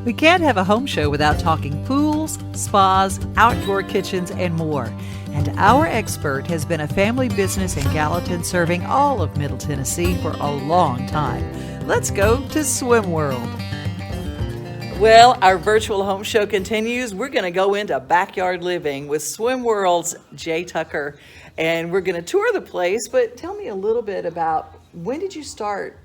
We can't have a home show without talking pools, spas, outdoor kitchens, and more. And our expert has been a family business in Gallatin serving all of Middle Tennessee for a long time. Let's go to SwimWorld. Well, our virtual home show continues. We're going to go into backyard living with SwimWorld's Jay Tucker, and we're going to tour the place. But tell me a little bit about, when did you start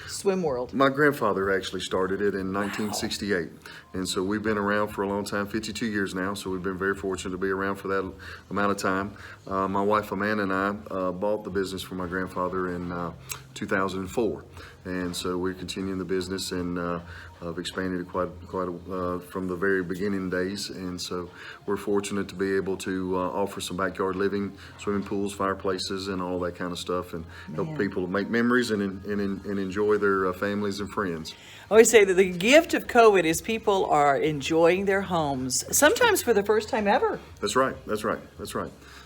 SwimWorld? My grandfather actually started it in 1968, and so we've been around for a long time, 52 years now, so we've been very fortunate to be around for that amount of time. My wife Amanda and I bought the business from my grandfather in 2004, and so we're continuing the business and have expanded it quite from the very beginning days, and so we're fortunate to be able to offer some backyard living, swimming pools, fireplaces, and all that kind of stuff, and help people make memories and enjoy their families and friends. I always say that the gift of COVID is people are enjoying their homes, sometimes for the first time ever. That's right.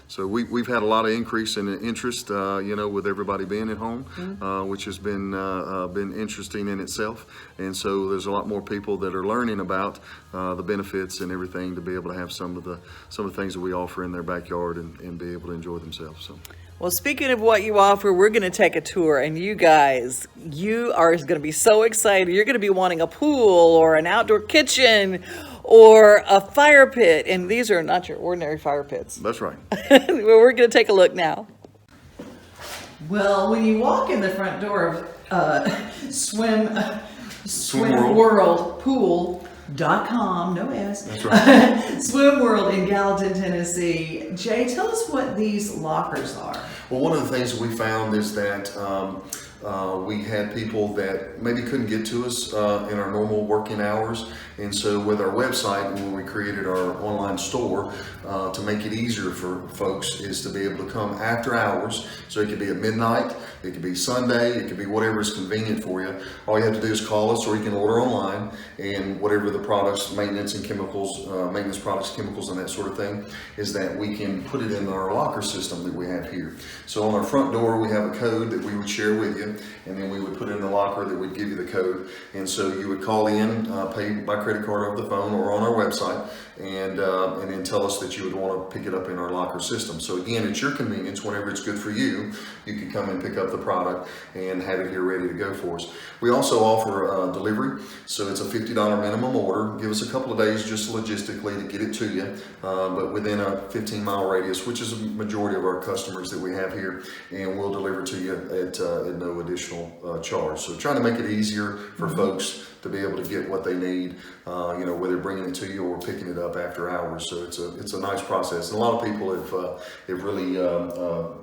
So we've had a lot of increase in interest, with everybody being at home, which has been interesting in itself. And so there's a lot more people that are learning about the benefits and everything to be able to have some of the things that we offer in their backyard and be able to enjoy themselves. So. Well, speaking of what you offer, we're going to take a tour, and you guys, you are going to be so excited. You're going to be wanting a pool or an outdoor kitchen or a fire pit, and these are not your ordinary fire pits. That's right. Well, we're going to take a look now. Well, when you walk in the front door of SwimWorld Pool.com, no S. That's right. SwimWorld in Gallatin, Tennessee. Jay, tell us what these lockers are. Well, one of the things that we found is that we had people that maybe couldn't get to us in our normal working hours, and so with our website, when we created our online store, to make it easier for folks, is to be able to come after hours. So it could be at midnight, it could be Sunday, it could be whatever is convenient for you. All you have to do is call us, or you can order online, and whatever the products, maintenance products, chemicals, and that sort of thing, is that we can put it in our locker system that we have here. So on our front door, we have a code that we would share with you, and then we would put it in the locker that would give you the code. And so you would call in, pay by credit card over the phone or on our website, and then tell us that you would want to pick it up in our locker system. So again, it's your convenience. Whenever it's good for you, you can come and pick up the product and have it here ready to go for us. We also offer delivery, so it's a $50 minimum order. Give us a couple of days just logistically to get it to you, but within a 15-mile radius, which is a majority of our customers that we have here, and we'll deliver to you at no additional charge. So trying to make it easier for folks to be able to get what they need, whether bringing it to you or picking it up after hours. So it's a nice process. And a lot of people have really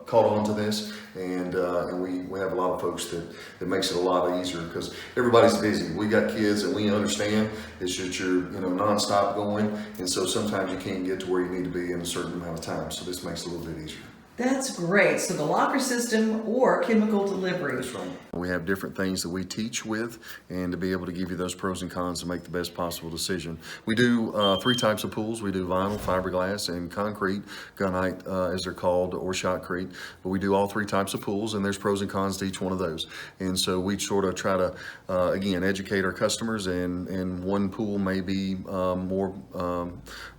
caught on to this, and we have a lot of folks that makes it a lot easier, because everybody's busy. We got kids, and we understand it's just you're nonstop going, and so sometimes you can't get to where you need to be in a certain amount of time. So this makes it a little bit easier. That's great. So the locker system or chemical delivery. That's right. We have different things that we teach with, and to be able to give you those pros and cons to make the best possible decision. We do 3 types of pools. We do vinyl, fiberglass, and concrete, gunite as they're called, or shotcrete. But we do all 3 types of pools, and there's pros and cons to each one of those. And so we sort of try to, again, educate our customers, and one pool may be more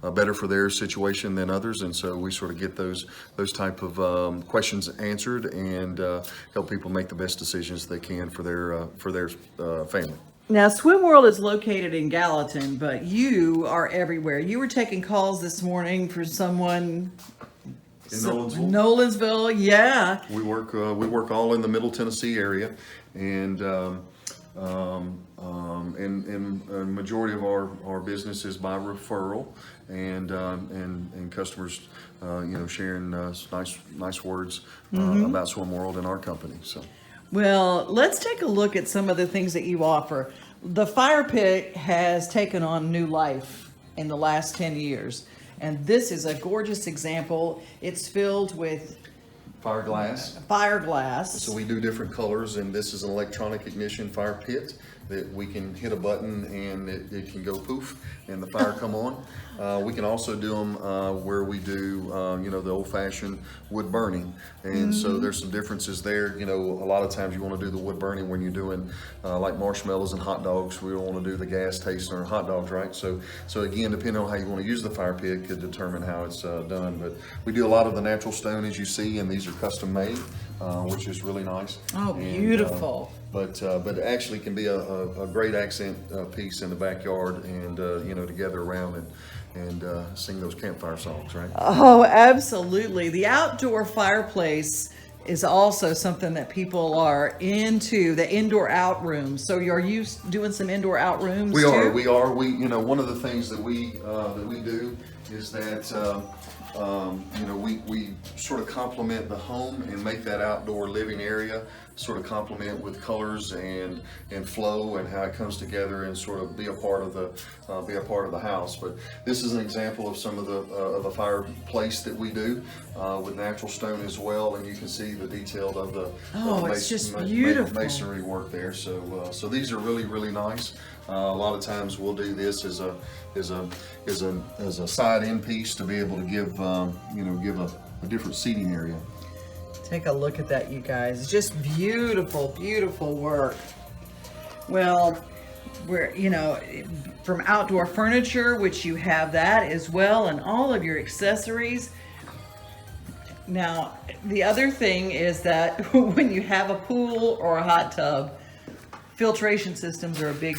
better for their situation than others. And so we sort of get those type of questions answered, and help people make the best decisions they can for their family. Now, SwimWorld is located in Gallatin, but you are everywhere. You were taking calls this morning for someone in Nolensville. Nolensville, yeah. We work all in the Middle Tennessee area, and majority of our business is by referral, and customers sharing nice words about SwimWorld and our company. So. Well, let's take a look at some of the things that you offer. The fire pit has taken on new life in the last 10 years, and this is a gorgeous example. It's filled with Fireglass. Fireglass. So we do different colors, and this is an electronic ignition fire pit. that we can hit a button and it can go poof and the fire come on. We can also do them where we do, the old-fashioned wood burning. And so there's some differences there. A lot of times you want to do the wood burning when you're doing like marshmallows and hot dogs. We don't want to do the gas tasting or hot dogs, right? So again, depending on how you want to use the fire pit could determine how it's done. But we do a lot of the natural stone, as you see, and these are custom made, which is really nice. Oh, beautiful. But it actually can be a great accent piece in the backyard and, to gather around and sing those campfire songs, right? Oh, absolutely. The outdoor fireplace is also something that people are into, the indoor out rooms. So are you doing some indoor out rooms We too? are. One of the things that we do is that, we sort of complement the home and make that outdoor living area sort of complement with colors and flow and how it comes together and sort of be a part of the house. But this is an example of some of the fireplace that we do with natural stone as well, and you can see the detailed of the it's just beautiful masonry work there. So these are really, really nice. A lot of times we'll do this as a side end piece to be able to give a different seating area. Take a look at that, you guys. It's just beautiful, beautiful work. Well, we're, from outdoor furniture, which you have that as well, and all of your accessories. Now, the other thing is that when you have a pool or a hot tub, filtration systems are a big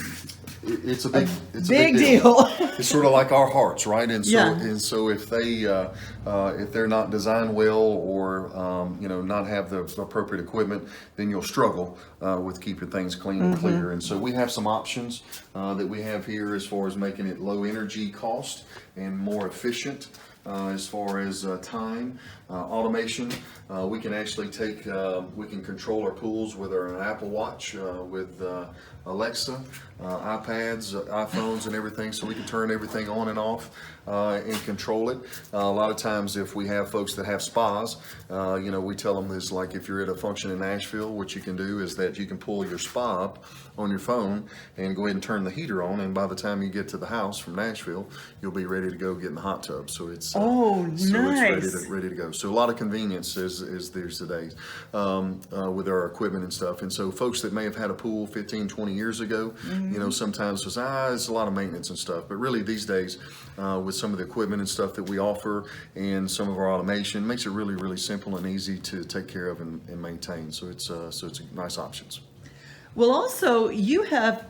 It's a big deal. It's sort of like our hearts, right? And so, Yeah. and so if they're not designed well or not have the appropriate equipment, then you'll struggle with keeping things clean and clear. And so we have some options that we have here as far as making it low energy cost and more efficient. As far as time, automation, we can actually we can control our pools with our Apple Watch, with Alexa, iPads, iPhones, and everything, so we can turn everything on and off and control it. A lot of times if we have folks that have spas, we tell them this, like if you're at a function in Nashville, what you can do is that you can pull your spa up on your phone and go ahead and turn the heater on, and by the time you get to the house from Nashville, you'll be ready to go get in the hot tub. So it's nice. It's ready to go. So a lot of convenience is there's today with our equipment and stuff. And so folks that may have had a pool 15, 20 years ago, sometimes it's a lot of maintenance and stuff. But really these days, with some of the equipment and stuff that we offer and some of our automation, makes it really, really simple and easy to take care of and maintain. So it's nice options. Well, also, you have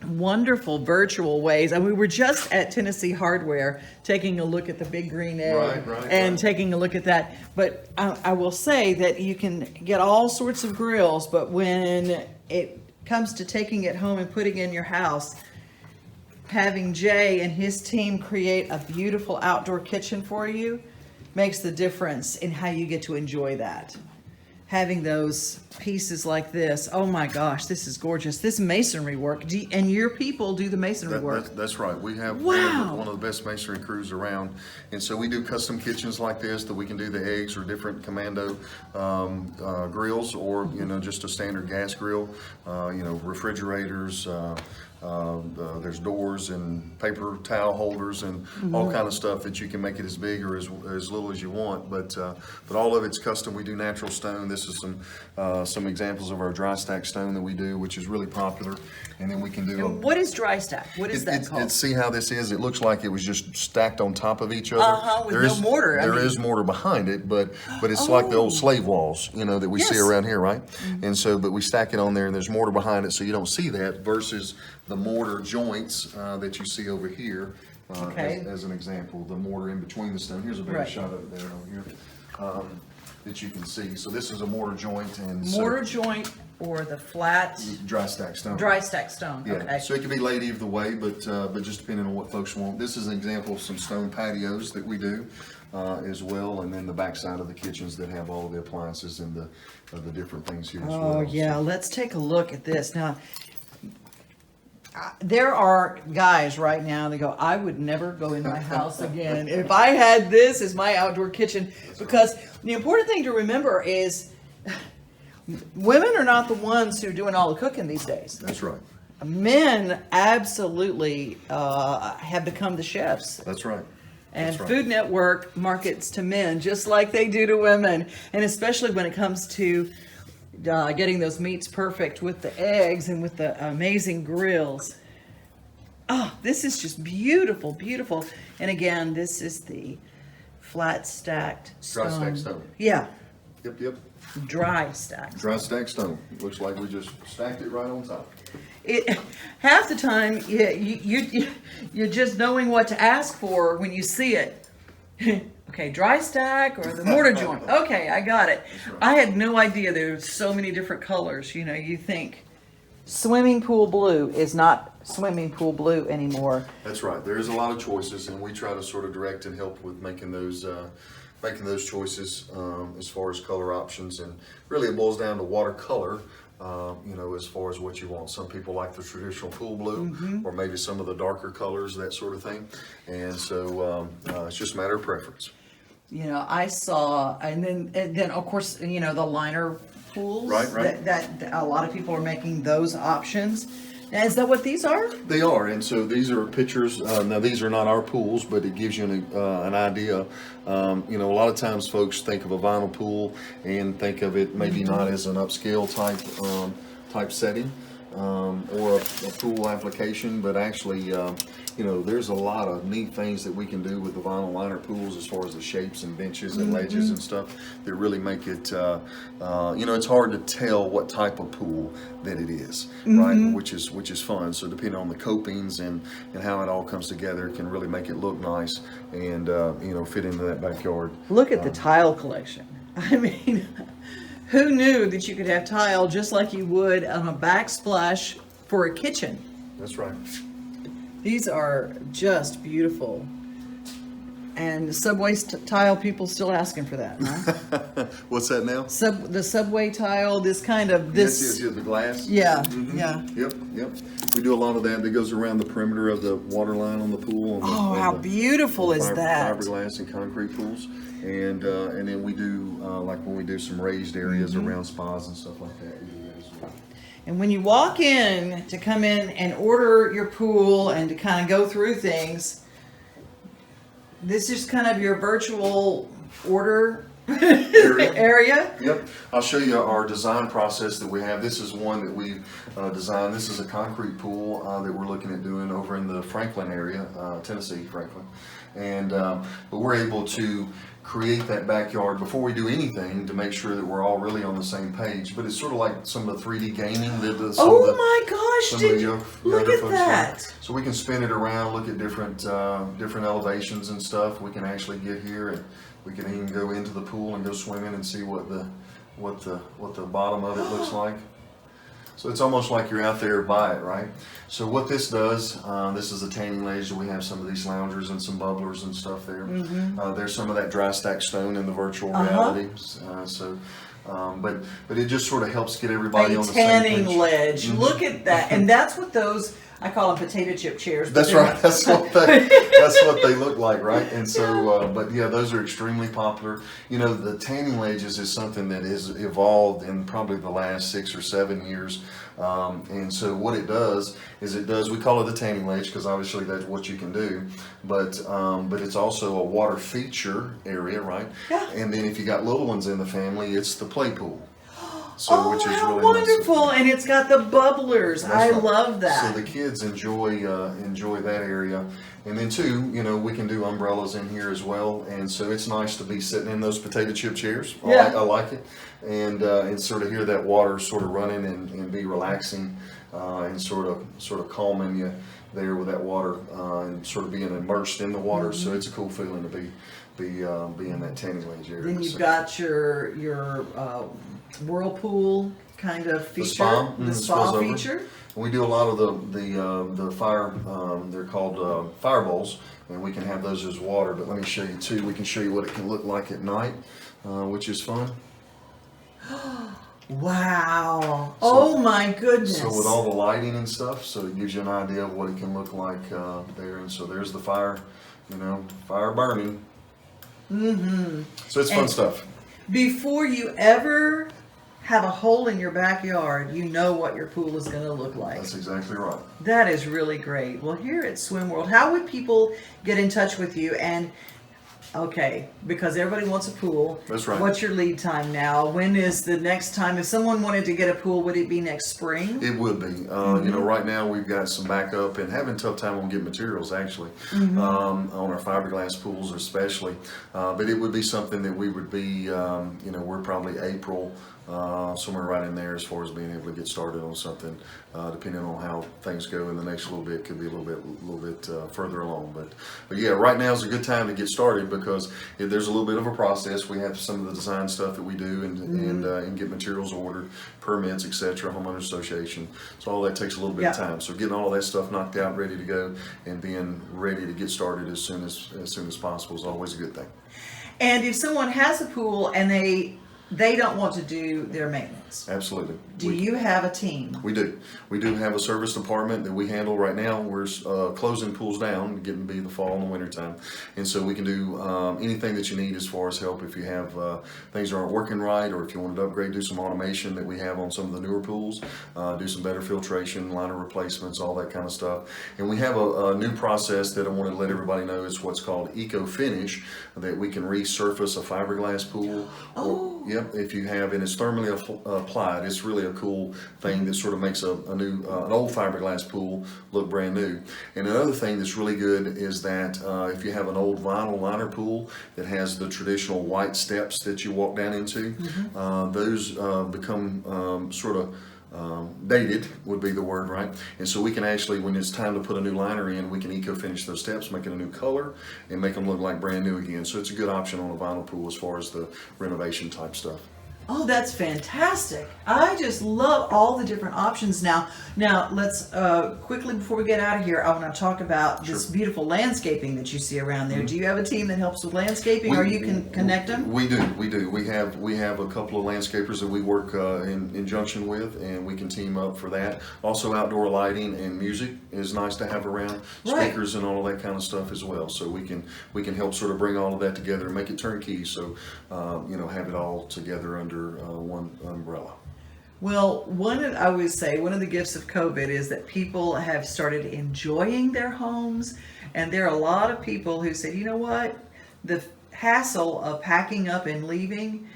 wonderful virtual ways. And we were just at Tennessee Hardware taking a look at the big green egg and taking a look at that. But I will say that you can get all sorts of grills, but when it comes to taking it home and putting it in your house, having Jay and his team create a beautiful outdoor kitchen for you makes the difference in how you get to enjoy that. Having those pieces like this, oh my gosh, this is gorgeous. This masonry work, and your people do the masonry work. That's right. We have Wow. one of the best masonry crews around, and so we do custom kitchens like this that we can do the eggs or different commando grills, or just a standard gas grill, refrigerators. There's doors and paper towel holders and all kind of stuff that you can make it as big or as little as you want. But all of it's custom. We do natural stone. This is some examples of our dry stack stone that we do, which is really popular. And then we can do. What is dry stack? What is that called? See how this is? It looks like it was just stacked on top of each other. With no mortar. There is mortar behind it, but it's like the old slave walls, that we see around here, right? And so, but we stack it on there, and there's mortar behind it, so you don't see that versus the mortar joints that you see over here, as an example, the mortar in between the stone. Here's a better shot of it there over here that you can see. So this is a mortar joint, and joint or the flat dry stack stone. Dry stack stone. Yeah. Okay. So it can be laid either way, but just depending on what folks want. This is an example of some stone patios that we do as well, and then the back side of the kitchens that have all of the appliances and the different things here as well. Oh yeah, let's take a look at this now. There are guys right now that go, I would never go in my house again if I had this as my outdoor kitchen, because the important thing to remember is women are not the ones who are doing all the cooking these days. That's right. men absolutely have become the chefs. That's right. And That's right. Food Network markets to men just like they do to women. And especially when it comes to getting those meats perfect with the eggs and with the amazing grills. Oh, this is just beautiful, beautiful. And again, this is the flat stacked stone. Dry stacked stone. Yeah, Yep. dry stacked. Dry stacked stone. Looks like we just stacked it right on top. Half the time, you're just knowing what to ask for when you see it. Okay, dry stack or the mortar joint. Okay, I got it. Right. I had no idea there were so many different colors. You know, you think swimming pool blue is not swimming pool blue anymore. That's right. There is a lot of choices, and we try to sort of direct and help with making those choices as far as color options. And really, it boils down to watercolor. As far as what you want. Some people like the traditional pool blue, or maybe some of the darker colors, that sort of thing. And so it's just a matter of preference. You know, I saw, and then of course, the liner pools. Right. That a lot of people are making those options. Now, is that what these are? They are, and so these are pictures. Now, these are not our pools, but it gives you an idea. A lot of times folks think of a vinyl pool and think of it maybe not as an upscale type setting or a pool application, but actually, there's a lot of neat things that we can do with the vinyl liner pools as far as the shapes and benches and ledges and stuff that really make it, it's hard to tell what type of pool that it is, right? Which is fun. So depending on the copings and how it all comes together, it can really make it look nice and, fit into that backyard. Look at the tile collection. I mean, who knew that you could have tile just like you would on a backsplash for a kitchen? That's right. These are just beautiful. And the subway tile, people still asking for that, huh? What's that now? The subway tile, this kind of this. Yes, the glass. Yeah, yeah. Yep. We do a lot of that goes around the perimeter of the water line on the pool. How beautiful is that? Fiberglass and concrete pools. And then we do, like when we do some raised areas around spas and stuff like that, we do that as well. And when you walk in to come in and order your pool and to kind of go through things, this is kind of your virtual order area. Yep. I'll show you our design process that we have. This is one that we've designed. This is a concrete pool that we're looking at doing over in the Franklin area, Tennessee, Franklin. And but we're able to create that backyard before we do anything to make sure that we're all really on the same page. But it's sort of like some of the 3D gaming that my gosh, look at that. So we can spin it around, look at different elevations and stuff. We can actually get here and we can even go into the pool and go swimming and see what the bottom of it looks like. So it's almost like you're out there by it, right? So what this does, this is a tanning ledge. We have some of these loungers and some bubblers and stuff there. There's some of that dry stack stone in the virtual reality. But it just sort of helps get everybody on the same page. Tanning ledge. Look at that. And that's what those, I call them potato chip chairs. That's right. That's what they look like, right? And so, those are extremely popular. The tanning ledges is something that has evolved in probably the last 6 or 7 years. And so what it does is we call it the tanning ledge because obviously that's what you can do, but it's also a water feature area, right? Yeah. And then if you got little ones in the family, it's the play pool. So, which is how really wonderful! Nice. And it's got the bubblers. I love that. So the kids enjoy that area, and then too, we can do umbrellas in here as well. And so it's nice to be sitting in those potato chip chairs. I like it, and sort of hear that water sort of running and be relaxing, and sort of calming you there with that water, and sort of being immersed in the water. So it's a cool feeling to be in that tanning ledge area. Then you've got your whirlpool kind of feature, the spa feature. And we do a lot of the fire. They're called fire bowls, and we can have those as water. But let me show you too. We can show you what it can look like at night, which is fun. Wow! Oh my goodness! So with all the lighting and stuff, so it gives you an idea of what it can look like there. And so there's the fire, fire burning. So it's fun stuff. Before you ever have a hole in your backyard, you know what your pool is going to look like. That's exactly right. That is really great. Well, here at SwimWorld, how would people get in touch with you? And okay, because everybody wants a pool. That's right. What's your lead time now? When is the next time? If someone wanted to get a pool, would it be next spring? It would be. Right now we've got some backup and having a tough time on getting materials actually, on our fiberglass pools especially. But it would be something that we would be, we're probably April, somewhere right in there as far as being able to get started on something, depending on how things go in the next little bit. Could be a little bit further along. But yeah, right now is a good time to get started because there's a little bit of a process. We have some of the design stuff that we do and get materials ordered, permits, etc., homeowners association. So all that takes a little bit of time. So getting all of that stuff knocked out, ready to go, and being ready to get started as soon as possible is always a good thing. And if someone has a pool and they don't want to do their maintenance. Absolutely. Do you have a team? We do. We do have a service department that we handle right now. We're closing pools down, getting to be the fall and the winter time. And so we can do anything that you need as far as help. If you have things that aren't working right, or if you wanted to upgrade, do some automation that we have on some of the newer pools, do some better filtration, liner replacements, all that kind of stuff. And we have a new process that I want to let everybody know. It's what's called Eco Finish, that we can resurface a fiberglass pool. Oh. Yep, if you have, and it's thermally applied. It's really a cool thing that sort of makes an old fiberglass pool look brand new. And another thing that's really good is that if you have an old vinyl liner pool that has the traditional white steps that you walk down into, those become sort of dated would be the word, right? And so we can actually, when it's time to put a new liner in, we can eco-finish those steps, make it a new color, and make them look like brand new again. So it's a good option on a vinyl pool as far as the renovation type stuff. Oh, that's fantastic. I just love all the different options now. Now, let's quickly, before we get out of here, I want to talk about this beautiful landscaping that you see around there. Do you have a team that helps with landscaping, or you can connect them? We do. We have a couple of landscapers that we work in conjunction with, and we can team up for that. Also, outdoor lighting and music is nice to have around, speakers and all of that kind of stuff as well. So we can help sort of bring all of that together and make it turnkey. So have it all together under one umbrella. Well, I would say one of the gifts of COVID is that people have started enjoying their homes, and there are a lot of people who said, you know what, the hassle of packing up and leaving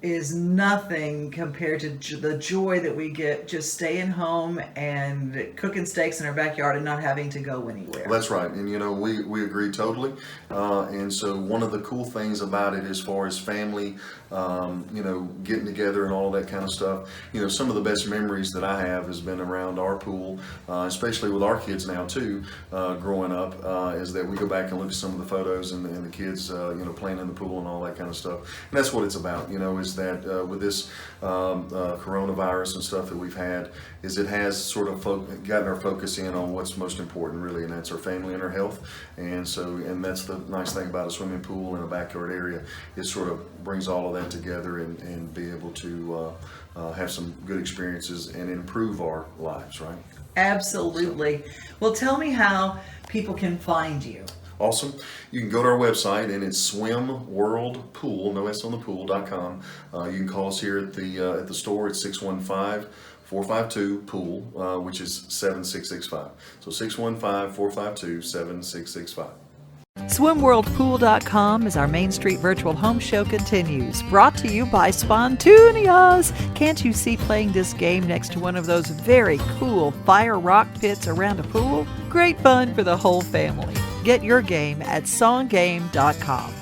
is nothing compared to the joy that we get just staying home and cooking steaks in our backyard and not having to go anywhere. That's right, and we agree totally. And so one of the cool things about it, as far as family, getting together and all that kind of stuff, some of the best memories that I have has been around our pool, especially with our kids now too, growing up, is that we go back and look at some of the photos and the kids, playing in the pool and all that kind of stuff. And that's what it's about, is that with this coronavirus and stuff that we've had, is it has sort of gotten our focus in on what's most important really, and that's our family and our health. And that's the nice thing about a swimming pool in a backyard area. It sort of brings all of that together and be able to have some good experiences and improve our lives, right? Absolutely. Well, tell me how people can find you. Awesome. You can go to our website, and it's SwimWorld no S on the pool.com. You can call us here at the store at 615-452-POOL, which is 7665. So 615-452-7665. SwimWorldPool.com as our Main Street Virtual Home Show continues. Brought to you by Spontuneous. Can't you see playing this game next to one of those very cool fire rock pits around a pool? Great fun for the whole family. Get your game at songgame.com.